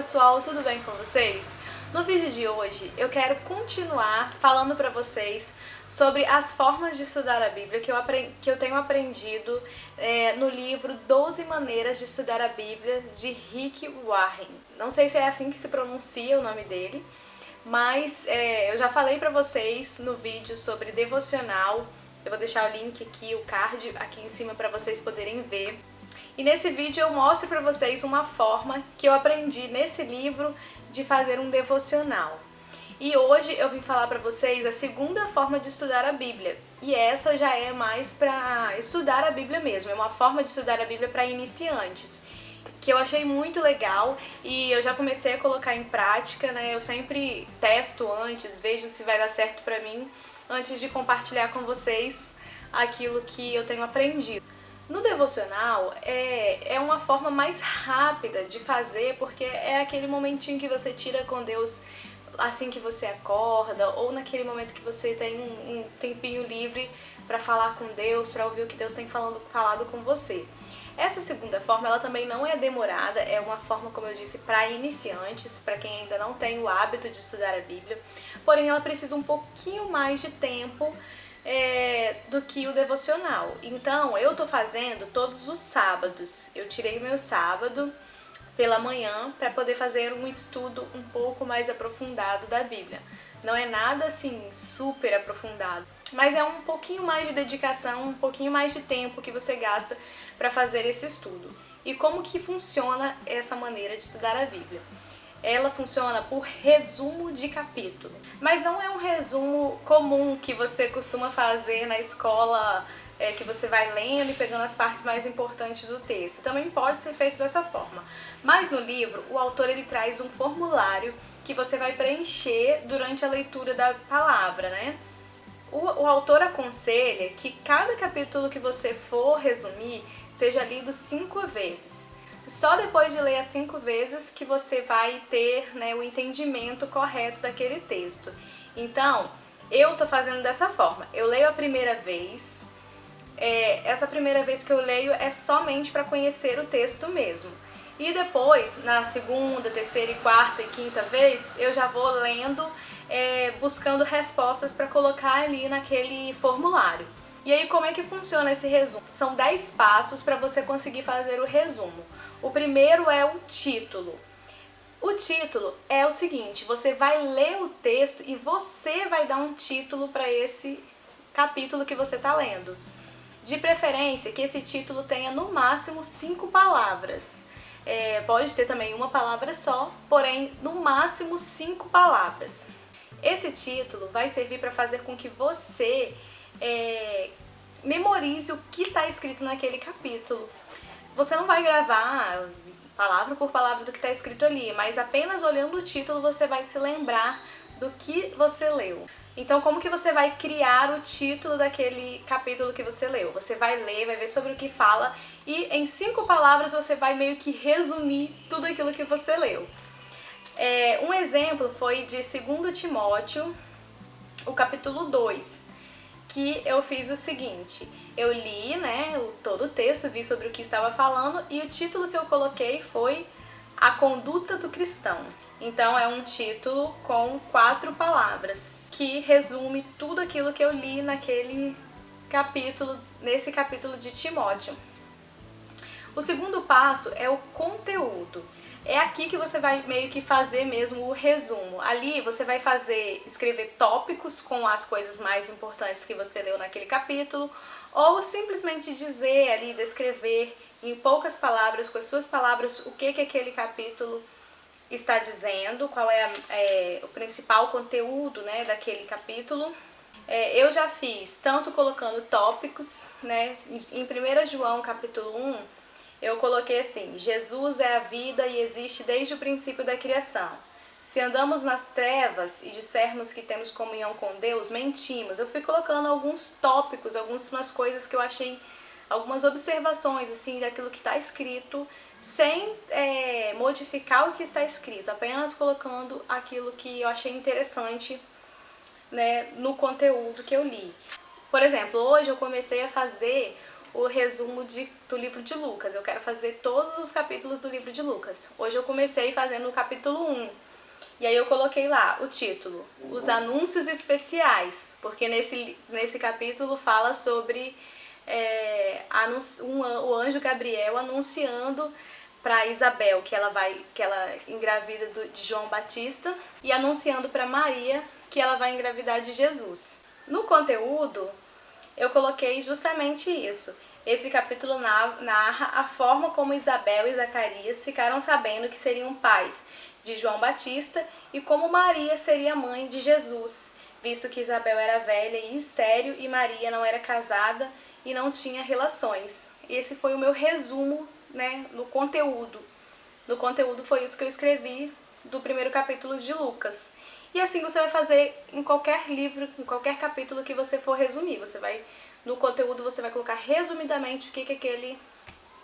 pessoal, tudo bem com vocês? No vídeo de hoje eu quero continuar falando para vocês sobre as formas de estudar a Bíblia que eu tenho aprendido no livro 12 Maneiras de Estudar a Bíblia, de Rick Warren. Não sei se é assim que se pronuncia o nome dele, mas eu já falei para vocês no vídeo sobre devocional. Eu vou deixar o link aqui, o card aqui em cima para vocês poderem ver. E nesse vídeo eu mostro para vocês uma forma que eu aprendi nesse livro de fazer um devocional. E hoje eu vim falar para vocês a segunda forma de estudar a Bíblia. E essa já é mais para estudar a Bíblia mesmo, é uma forma de estudar a Bíblia para iniciantes, que eu achei muito legal e eu já comecei a colocar em prática, né? Eu sempre testo antes, vejo se vai dar certo para mim, antes de compartilhar com vocês aquilo que eu tenho aprendido. No devocional é uma forma mais rápida de fazer, porque é aquele momentinho que você tira com Deus assim que você acorda, ou naquele momento que você tem um tempinho livre para falar com Deus, para ouvir o que Deus tem falado com você. Essa segunda forma, ela também não é demorada, é uma forma, como eu disse, para iniciantes, para quem ainda não tem o hábito de estudar a Bíblia, porém ela precisa um pouquinho mais de tempo do que o devocional. Então eu tô fazendo todos os sábados. Eu tirei o meu sábado pela manhã para poder fazer um estudo um pouco mais aprofundado da Bíblia. Não é nada assim super aprofundado, mas é um pouquinho mais de dedicação, um pouquinho mais de tempo que você gasta para fazer esse estudo. E como que funciona essa maneira de estudar a Bíblia? Ela funciona por resumo de capítulo, mas não é um resumo comum que você costuma fazer na escola, que você vai lendo e pegando as partes mais importantes do texto. Também pode ser feito dessa forma, mas no livro o autor ele traz um formulário que você vai preencher durante a leitura da palavra, né? O autor aconselha que cada capítulo que você for resumir seja lido 5 vezes. Só depois de ler as 5 vezes que você vai ter, né, o entendimento correto daquele texto. Então, eu tô fazendo dessa forma. Eu leio a primeira vez. Essa primeira vez que eu leio é somente para conhecer o texto mesmo. E depois, na segunda, terceira, e quarta e quinta vez, eu já vou lendo, buscando respostas para colocar ali naquele formulário. E aí, como é que funciona esse resumo? São 10 passos para você conseguir fazer o resumo. O primeiro é o título. O título é o seguinte: você vai ler o texto e você vai dar um título para esse capítulo que você está lendo. De preferência que esse título tenha no máximo 5 palavras. Pode ter também uma palavra só, porém no máximo 5 palavras. Esse título vai servir para fazer com que você memorize o que está escrito naquele capítulo. Você não vai gravar palavra por palavra do que está escrito ali, mas apenas olhando o título você vai se lembrar do que você leu. Então, como que você vai criar o título daquele capítulo que você leu? Você vai ler, vai ver sobre o que fala e em 5 palavras você vai meio que resumir tudo aquilo que você leu. Um exemplo foi de 2 Timóteo, o capítulo 2. Que eu fiz o seguinte: eu li, né, todo o texto, vi sobre o que estava falando e o título que eu coloquei foi A Conduta do Cristão. Então é um título com 4 palavras que resume tudo aquilo que eu li naquele capítulo, nesse capítulo de Timóteo. O segundo passo é o conteúdo. É aqui que você vai meio que fazer mesmo o resumo. Ali você vai escrever tópicos com as coisas mais importantes que você leu naquele capítulo, ou simplesmente dizer ali, descrever em poucas palavras, com as suas palavras, o que aquele capítulo está dizendo, qual é o principal conteúdo, né, daquele capítulo. Eu já fiz tanto colocando tópicos, né, em 1 João capítulo 1, eu coloquei assim: Jesus é a vida e existe desde o princípio da criação. Se andamos nas trevas e dissermos que temos comunhão com Deus, mentimos. Eu fui colocando alguns tópicos, algumas coisas que eu achei, algumas observações assim daquilo que está escrito, sem modificar o que está escrito, apenas colocando aquilo que eu achei interessante, né, no conteúdo que eu li. Por exemplo, hoje eu comecei a fazer o resumo do livro de Lucas. Eu quero fazer todos os capítulos do livro de Lucas. Hoje eu comecei fazendo o capítulo 1. E aí eu coloquei lá o título, Os Anúncios Especiais, porque nesse capítulo fala sobre o anjo Gabriel anunciando para Isabel que ela engravida de João Batista e anunciando para Maria que ela vai engravidar de Jesus. No conteúdo, eu coloquei justamente isso. Esse capítulo narra a forma como Isabel e Zacarias ficaram sabendo que seriam pais de João Batista e como Maria seria mãe de Jesus, visto que Isabel era velha e estéril e Maria não era casada e não tinha relações. Esse foi o meu resumo, né, no conteúdo. No conteúdo foi isso que eu escrevi do primeiro capítulo de Lucas. E assim você vai fazer em qualquer livro, em qualquer capítulo que você for resumir. No conteúdo você vai colocar resumidamente o que aquele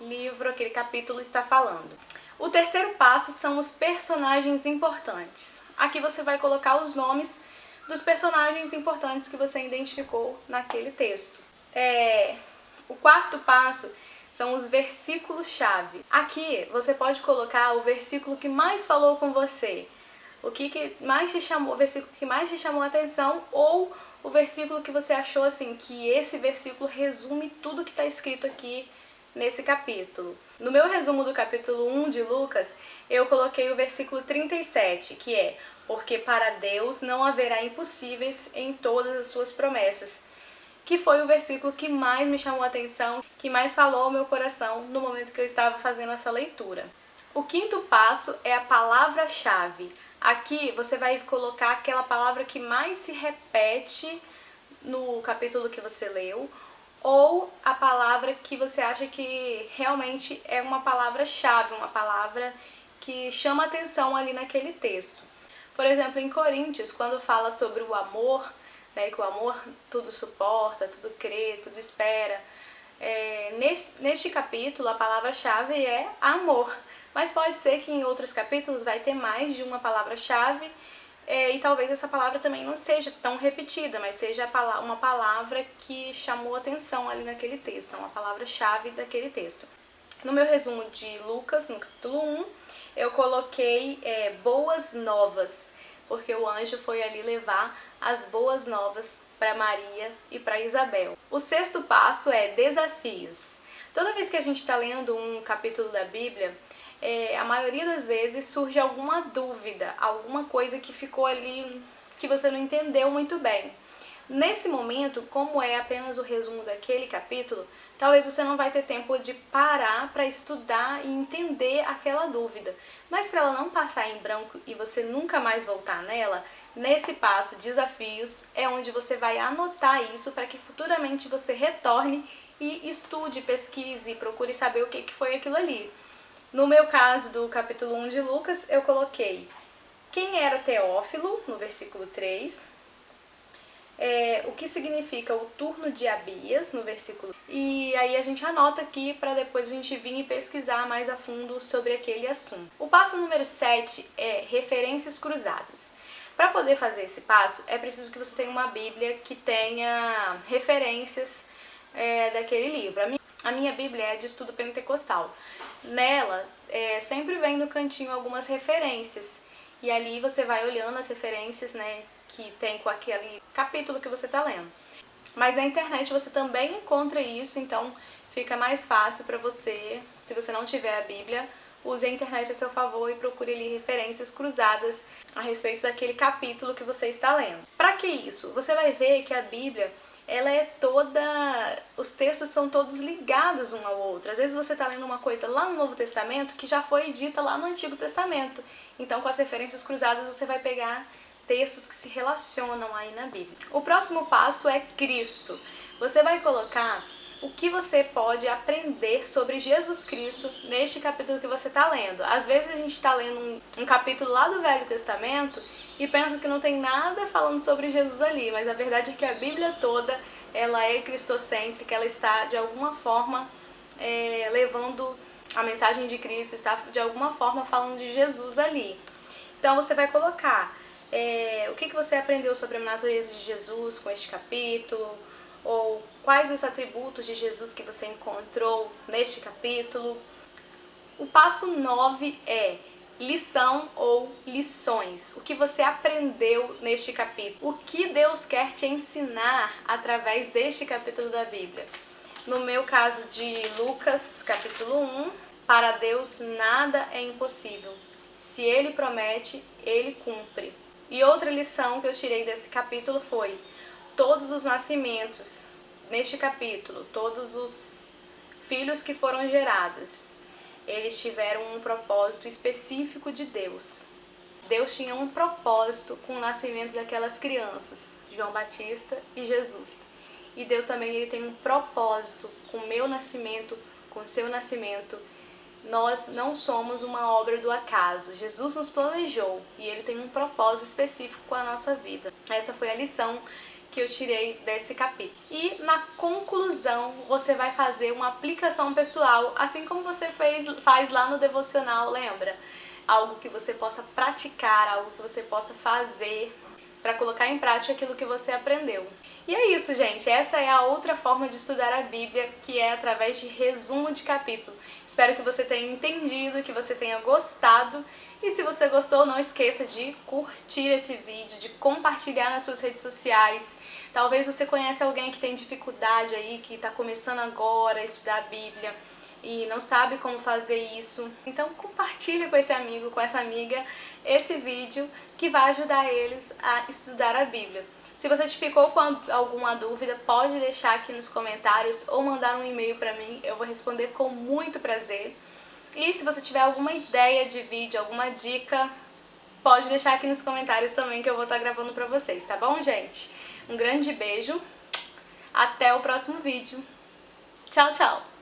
livro, aquele capítulo está falando. O terceiro passo são os personagens importantes. Aqui você vai colocar os nomes dos personagens importantes que você identificou naquele texto. O quarto passo são os versículos-chave. Aqui você pode colocar o versículo que mais falou com você, o versículo que mais te chamou a atenção, ou o versículo que você achou assim, que esse versículo resume tudo que está escrito aqui nesse capítulo. No meu resumo do capítulo 1 de Lucas, eu coloquei o versículo 37, que é: porque para Deus não haverá impossíveis em todas as suas promessas, que foi o versículo que mais me chamou a atenção, que mais falou ao meu coração no momento que eu estava fazendo essa leitura. O quinto passo é a palavra-chave. Aqui você vai colocar aquela palavra que mais se repete no capítulo que você leu, ou a palavra que você acha que realmente é uma palavra-chave, uma palavra que chama atenção ali naquele texto. Por exemplo, em Coríntios, quando fala sobre o amor, né, que o amor tudo suporta, tudo crê, tudo espera, neste capítulo a palavra-chave é amor. Mas pode ser que em outros capítulos vai ter mais de uma palavra-chave, e talvez essa palavra também não seja tão repetida, mas seja uma palavra que chamou atenção ali naquele texto, é uma palavra-chave daquele texto. No meu resumo de Lucas, no capítulo 1, eu coloquei boas novas, porque o anjo foi ali levar as boas novas para Maria e para Isabel. O sexto passo é desafios. Toda vez que a gente está lendo um capítulo da Bíblia, a maioria das vezes surge alguma dúvida, alguma coisa que ficou ali que você não entendeu muito bem. Nesse momento, como é apenas o resumo daquele capítulo, talvez você não vai ter tempo de parar para estudar e entender aquela dúvida. Mas para ela não passar em branco e você nunca mais voltar nela, nesse passo, desafios, é onde você vai anotar isso para que futuramente você retorne e estude, pesquise, procure saber o que foi aquilo ali. No meu caso, do capítulo 1 de Lucas, eu coloquei quem era Teófilo, no versículo 3, o que significa o turno de Abias, no versículo. E aí a gente anota aqui para depois a gente vir e pesquisar mais a fundo sobre aquele assunto. O passo número 7 é referências cruzadas. Para poder fazer esse passo, é preciso que você tenha uma Bíblia que tenha referências daquele livro. A minha Bíblia é de estudo pentecostal. Nela, sempre vem no cantinho algumas referências. E ali você vai olhando as referências, né, que tem com aquele capítulo que você está lendo. Mas na internet você também encontra isso, então fica mais fácil para você, se você não tiver a Bíblia, use a internet a seu favor e procure ali referências cruzadas a respeito daquele capítulo que você está lendo. Para que isso? Você vai ver que a Bíblia, ela é toda... os textos são todos ligados um ao outro. Às vezes você está lendo uma coisa lá no Novo Testamento que já foi dita lá no Antigo Testamento. Então, com as referências cruzadas, você vai pegar textos que se relacionam aí na Bíblia. O próximo passo é Cristo. Você vai colocar o que você pode aprender sobre Jesus Cristo neste capítulo que você está lendo. Às vezes a gente está lendo um capítulo lá do Velho Testamento e pensa que não tem nada falando sobre Jesus ali, mas a verdade é que a Bíblia toda, ela é cristocêntrica, ela está de alguma forma levando a mensagem de Cristo, está de alguma forma falando de Jesus ali. Então você vai colocar o que você aprendeu sobre a natureza de Jesus com este capítulo, ou quais os atributos de Jesus que você encontrou neste capítulo. O passo 9 é lição ou lições. O que você aprendeu neste capítulo? O que Deus quer te ensinar através deste capítulo da Bíblia? No meu caso de Lucas, capítulo 1, para Deus nada é impossível. Se Ele promete, Ele cumpre. E outra lição que eu tirei desse capítulo foi: todos os nascimentos neste capítulo, todos os filhos que foram gerados, eles tiveram um propósito específico de Deus. Deus tinha um propósito com o nascimento daquelas crianças, João Batista e Jesus. E Deus também ele tem um propósito com o meu nascimento, com o seu nascimento. Nós não somos uma obra do acaso. Jesus nos planejou e Ele tem um propósito específico com a nossa vida. Essa foi a lição que eu tirei desse capítulo. E na conclusão, você vai fazer uma aplicação pessoal, assim como você faz lá no devocional, lembra? Algo que você possa praticar, algo que você possa fazer para colocar em prática aquilo que você aprendeu. E é isso, gente. Essa é a outra forma de estudar a Bíblia, que é através de resumo de capítulo. Espero que você tenha entendido, que você tenha gostado. E se você gostou, não esqueça de curtir esse vídeo, de compartilhar nas suas redes sociais. Talvez você conheça alguém que tem dificuldade aí, que está começando agora a estudar a Bíblia e não sabe como fazer isso. Então compartilha com esse amigo, com essa amiga, esse vídeo que vai ajudar eles a estudar a Bíblia. Se você ficou com alguma dúvida, pode deixar aqui nos comentários ou mandar um e-mail para mim, eu vou responder com muito prazer. E se você tiver alguma ideia de vídeo, alguma dica, pode deixar aqui nos comentários também que eu vou estar gravando para vocês, tá bom, gente? Um grande beijo, até o próximo vídeo. Tchau, tchau!